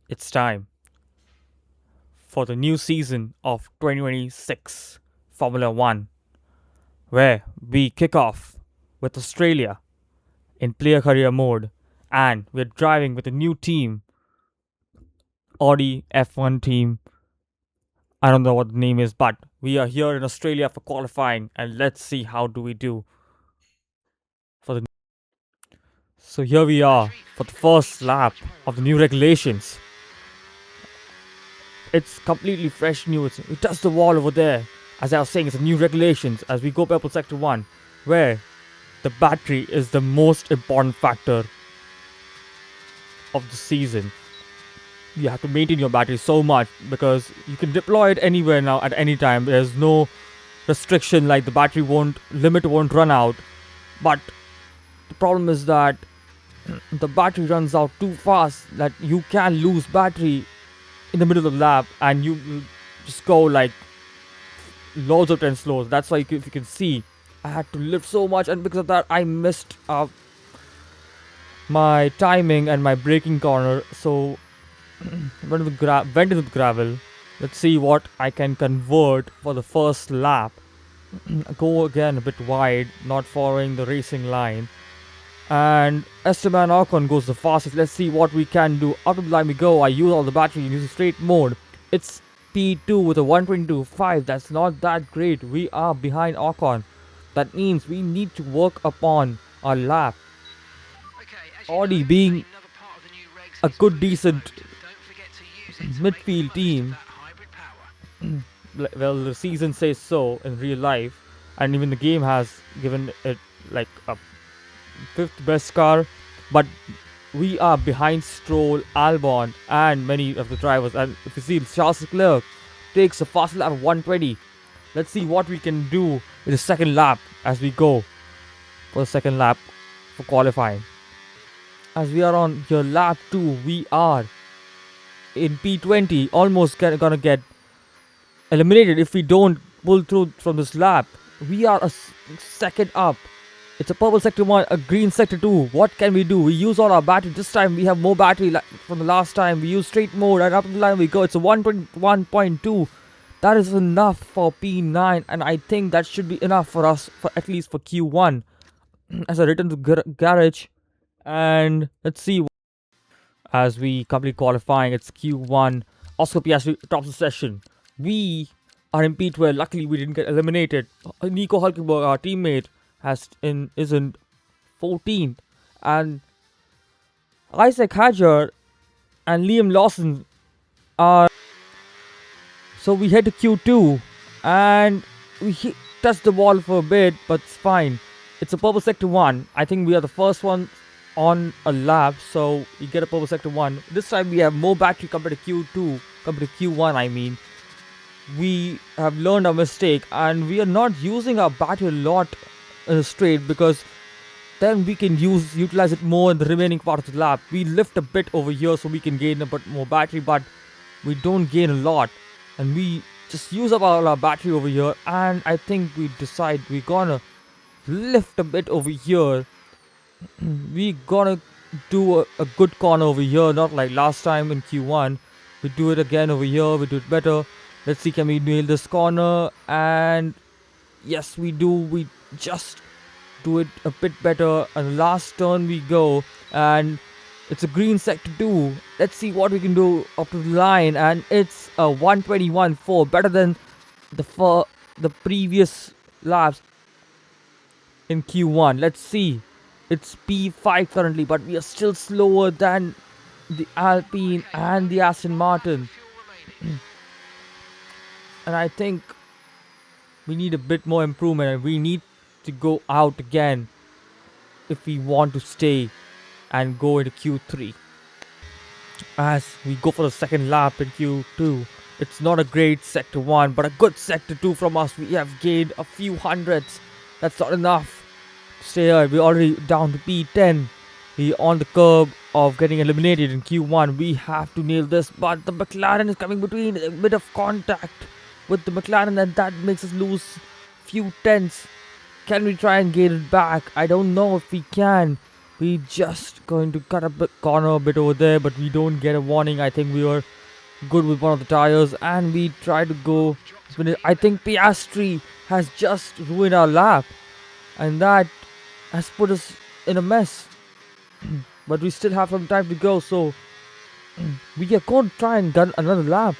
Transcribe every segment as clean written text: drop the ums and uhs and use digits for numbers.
It's time for the new season of 2026 Formula One, where we kick off with Australia in player career mode, and we're driving with a new team, Audi F1 team. I don't know what the name is, but we are here in Australia for qualifying, and let's see how do we do for the. So here we are for the first lap of the new regulations. It's completely fresh news. We touched the wall over there. As I was saying, it's a new regulations as we go purple sector 1, where the battery is the most important factor of the season. You have to maintain your battery so much because you can deploy it anywhere now at any time. There's no restriction like the battery limit won't run out. But the problem is that the battery runs out too fast that you can lose battery in the middle of the lap and you will just go like loads of 10 slows. That's why if you can see, I had to lift so much, and because of that I missed my timing and my braking corner. So went into the gravel. Let's see what I can convert for the first lap. Go again a bit wide, not following the racing line. And Esteban Ocon goes the fastest. Let's see what we can do. Out of the line we go. I use all the battery and use the straight mode. It's P2 with a 122.5. That's not that great. We are behind Ocon. That means we need to work upon our lap. Audi being a good decent midfield team. Well, the season says so in real life, and even the game has given it like a fifth best car, but we are behind Stroll, Albon, and many of the drivers. And if you see, Charles Leclerc takes a fast lap of 120. Let's see what we can do in the second lap as we go for the second lap for qualifying. As we are on your lap 2, we are in P20, almost gonna get eliminated if we don't pull through from this lap. We are a second up. It's a purple sector 1, a green sector 2. What can we do? We use all our battery. This time we have more battery from the last time. We use straight mode and up the line we go. It's a 121.2. That is enough for P9, and I think that should be enough for us, for at least for Q1. As I return to the garage, and let's see. As we complete qualifying, it's Q1. Oscar Piastri tops the session. We are in P12. Luckily, we didn't get eliminated. Nico Hulkenberg, our teammate, is in 14th, and Isaac Hadjar and Liam Lawson are. So we head to Q2, and we touch the wall for a bit, but it's fine. It's a purple sector 1. I think we are the first one on a lap, so we get a purple sector 1. This time we have more battery compared to Q2, compared to Q1 I mean. We have learned our mistake, and we are not using our battery a lot in the straight, because then we can utilize it more in the remaining part of the lap. We lift a bit over here so we can gain a bit more battery, but we don't gain a lot, and we just use up all our battery over here. And I think we decide we're gonna lift a bit over here. We gonna do a good corner over here, not like last time in Q1. We do it again over here, we do it better. Let's see, can we nail this corner? And yes, we do. We just do it a bit better. And last turn we go, and it's a green sector 2. Let's see what we can do up to the line, and it's a 121.4, better than the previous laps in Q1. Let's see. It's P5 currently, but we are still slower than the Alpine and the Aston Martin. And I think we need a bit more improvement, and we need to go out again if we want to stay and go into Q3. As we go for the second lap in Q2, it's not a great sector 1, but a good sector 2 from us. We have gained a few hundreds. That's not enough to stay here. We're already down to P10. We're on the curb of getting eliminated in Q1. We have to nail this, but the McLaren is coming between. A bit of contact with the McLaren, and that makes us lose few tenths. Can we try and gain it back? I don't know if we can. We just going to cut a corner a bit over there, but we don't get a warning. I think we were good with one of the tires, and we try to go. I think Piastri has just ruined our lap, and that has put us in a mess. But we still have some time to go, so we are going to try and get another lap.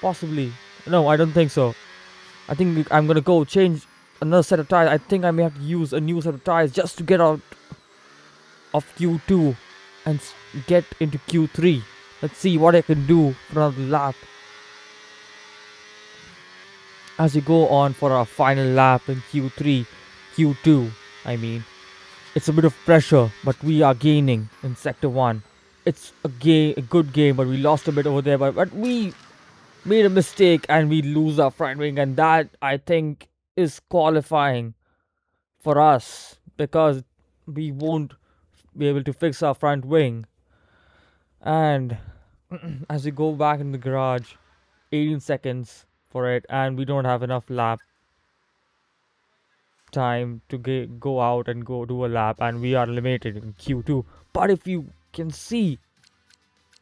Possibly. No, I don't think so. I think I'm gonna go change another set of tires. I think I may have to use a new set of tires just to get out of Q2 and get into Q3. Let's see what I can do for another lap. As we go on for our final lap in Q2, I mean. It's a bit of pressure, but we are gaining in Sector 1. It's a good game, but we lost a bit over there. But we made a mistake and we lose our front wing, and that, I think, is qualifying for us because we won't be able to fix our front wing. And as we go back in the garage, 18 seconds for it, and we don't have enough lap time to go out and go do a lap, and we are limited in Q2. But if you can see,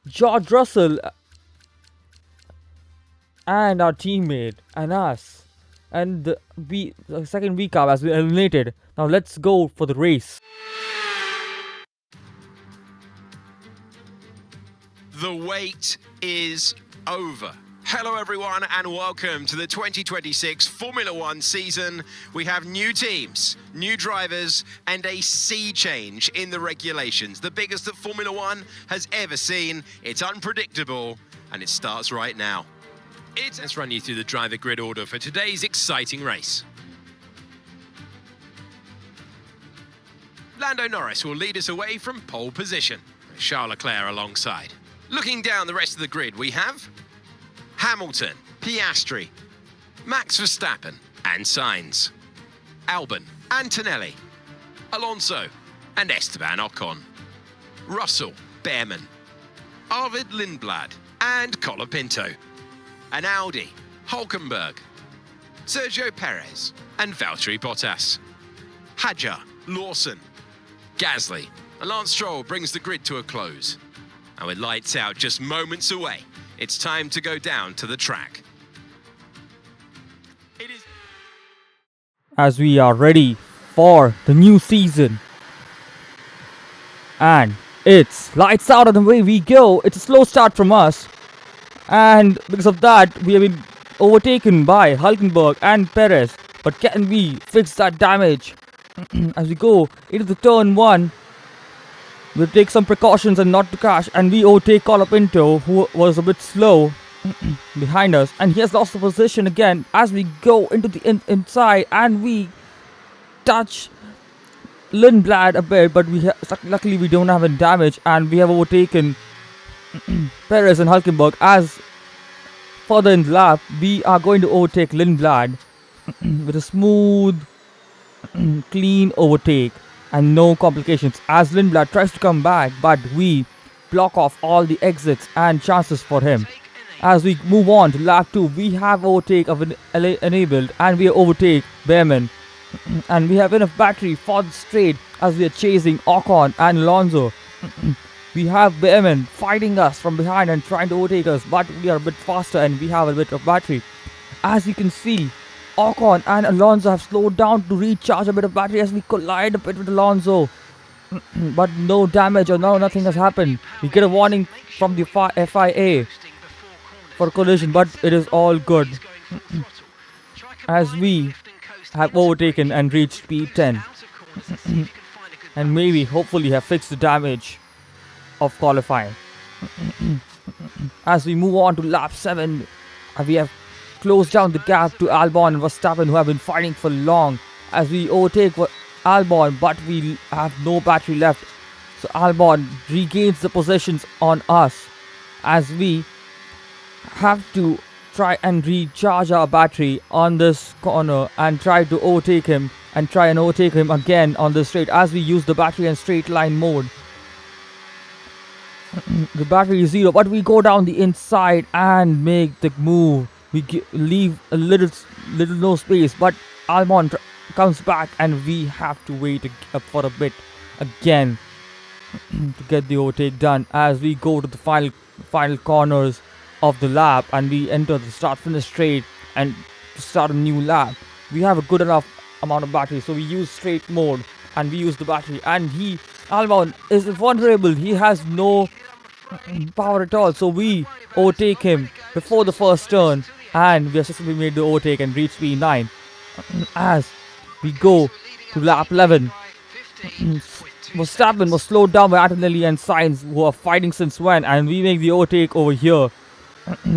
George Russell and our teammate and us and the second week up as we eliminated. Now let's go for the race. The wait is over. Hello everyone and welcome to the 2026 Formula One season. We have new teams, new drivers and a sea change in the regulations. The biggest that Formula One has ever seen. It's unpredictable and it starts right now. Let's run you through the driver grid order for today's exciting race. Lando Norris will lead us away from pole position, with Charles Leclerc alongside. Looking down the rest of the grid, we have Hamilton, Piastri, Max Verstappen and Sainz, Albon, Antonelli, Alonso and Esteban Ocon, Russell, Behrman, Arvid Lindblad and Colapinto, and Audi, Hulkenberg, Sergio Perez and Valtteri Bottas, Hadjar, Lawson, Gasly and Lance Stroll brings the grid to a close. And with lights out just moments away, it's time to go down to the track. As we are ready for the new season. And it's lights out and away we go. It's a slow start from us. And because of that, we have been overtaken by Hulkenberg and Perez. But can we fix that damage? As we go into the turn 1, we'll take some precautions and not to crash, and we overtake Colapinto, who was a bit slow behind us, and he has lost the position again as we go into the inside, and we touch Lindblad a bit, but luckily we don't have any damage, and we have overtaken Perez and Hulkenberg. As further in the lap, we are going to overtake Lindblad with a smooth, clean overtake and no complications as Lindblad tries to come back, but we block off all the exits and chances for him. As we move on to lap 2, we have overtake enabled and we overtake Behrman and we have enough battery for the straight as we are chasing Ocon and Alonso. We have Behrman fighting us from behind and trying to overtake us, but we are a bit faster and we have a bit of battery. As you can see, Ocon and Alonso have slowed down to recharge a bit of battery as we collide a bit with Alonso. But no damage or nothing has happened. We get a warning from the FIA for collision, but it is all good. As we have overtaken and reached P10. And maybe, hopefully, have fixed the damage of qualifying. As we move on to lap 7, we have closed down the gap to Albon and Verstappen, who have been fighting for long, as we overtake Albon, but we have no battery left. So Albon regains the positions on us as we have to try and recharge our battery on this corner and try to overtake him and try and overtake him again on the straight as we use the battery and straight line mode. The battery is 0, but we go down the inside and make the move. We leave a little no space, but Albon comes back and we have to wait for a bit again to get the overtake done as we go to the final corners of the lap and we enter the start finish straight and to start a new lap. We have a good enough amount of battery, so we use straight mode and we use the battery, and Albon is vulnerable. He has no power at all, so we overtake him before the first turn and we have successfully made the overtake and reached P9. As we go to lap 11, Verstappen was slowed down by Antonelli and Sainz, who are fighting since when, and we make the overtake over here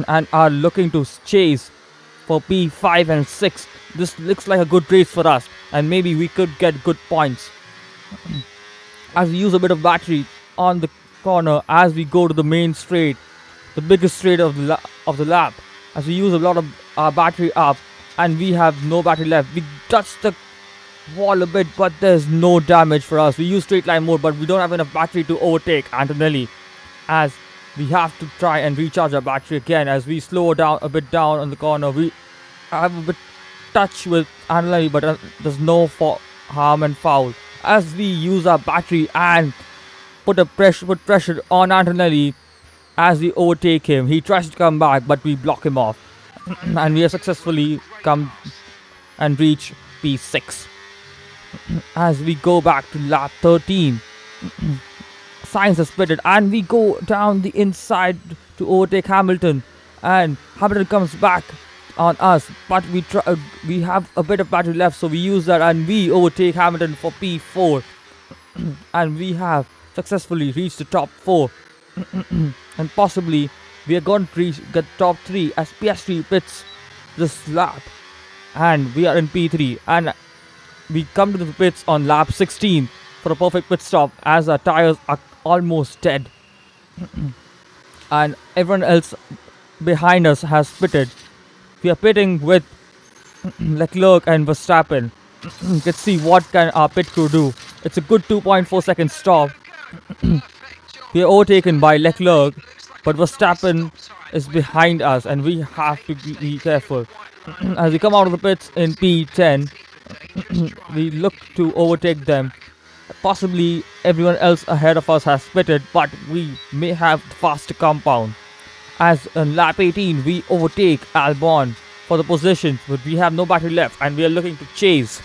and are looking to chase for P5 and 6. This looks like a good race for us, and maybe we could get good points. As we use a bit of battery on the corner as we go to the main straight, the biggest straight of the lap, as we use a lot of our battery up and we have no battery left. We touch the wall a bit, but there's no damage for us. We use straight line mode, but we don't have enough battery to overtake Antonelli, as we have to try and recharge our battery again. As we slow down a bit down on the corner, we have a bit touch with Antonelli, but there's no harm and foul. As we use our battery and put pressure on Antonelli as we overtake him. He tries to come back, but we block him off. And we have successfully come and reach P6. As we go back to lap 13, Sainz has split it, and we go down the inside to overtake Hamilton. And Hamilton comes back on us, but we have a bit of battery left, so we use that and we overtake Hamilton for P4. And we have successfully reached the top 4. And possibly we are going to get top 3 as Piastri pits this lap. And we are in P3. And we come to the pits on lap 16 for a perfect pit stop as our tires are almost dead. And everyone else behind us has pitted. We are pitting with Leclerc and Verstappen. Let's see what can our pit crew do. It's a good 2.4 second stop. We are overtaken by Leclerc, but Verstappen is behind us and we have to be careful. As we come out of the pits in P10, we look to overtake them. Possibly everyone else ahead of us has pitted, but we may have faster compound. As in lap 18, we overtake Albon for the position, but we have no battery left and we are looking to chase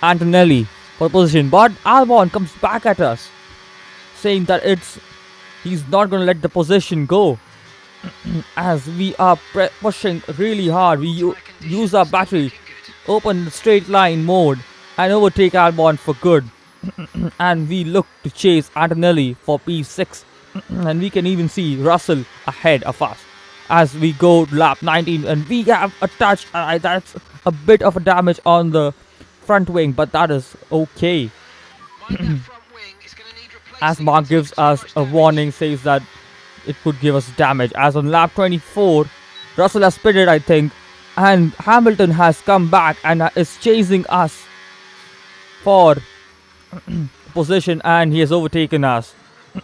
Antonelli for the position. But Albon comes back at us, saying that he's not going to let the position go. As we are pushing really hard, we use our battery, open the straight line mode and overtake Albon for good. And we look to chase Antonelli for P6. And we can even see Russell ahead of us as we go to lap 19, and we have a touch. That's a bit of a damage on the front wing, but that is okay. As Mark gives us a warning, says that it could give us damage. As on lap 24, Russell has pitted, I think, and Hamilton has come back and is chasing us for position, and he has overtaken us.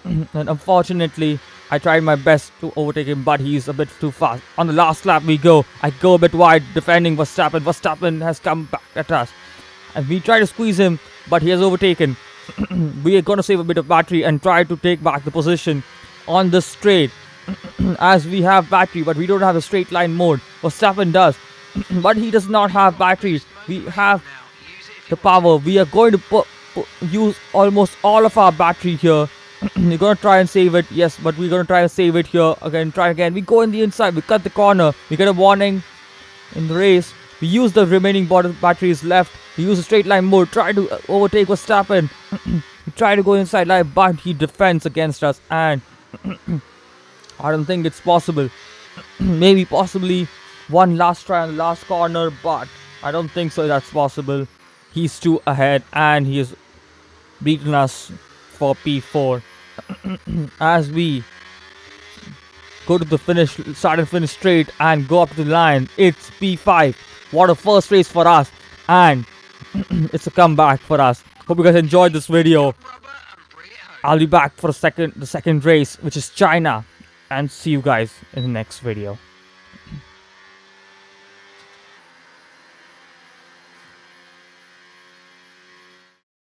And unfortunately, I tried my best to overtake him, but he's a bit too fast. On the last lap we go. I go a bit wide defending Verstappen. Verstappen has come back at us. And we try to squeeze him, but he has overtaken. We are going to save a bit of battery and try to take back the position on the straight. As we have battery, but we don't have a straight line mode. Verstappen does. But he does not have battery. We have the power. We are going to use almost all of our battery here. We're gonna try and save it, yes, but we're gonna try and save it here again. Try again. We go in the inside, we cut the corner, we get a warning in the race. We use the remaining batteries left. We use a straight line mode, try to overtake Verstappen. We try to go inside line, but he defends against us, and I don't think it's possible. Maybe possibly one last try on the last corner, but I don't think so that's possible. He's too ahead and he has beaten us for P4. As we go to the start and finish straight and go up to the line, it's P5. What a first race for us, and it's a comeback for us. Hope you guys enjoyed this video. I'll be back for the second race, which is China, and see you guys in the next video.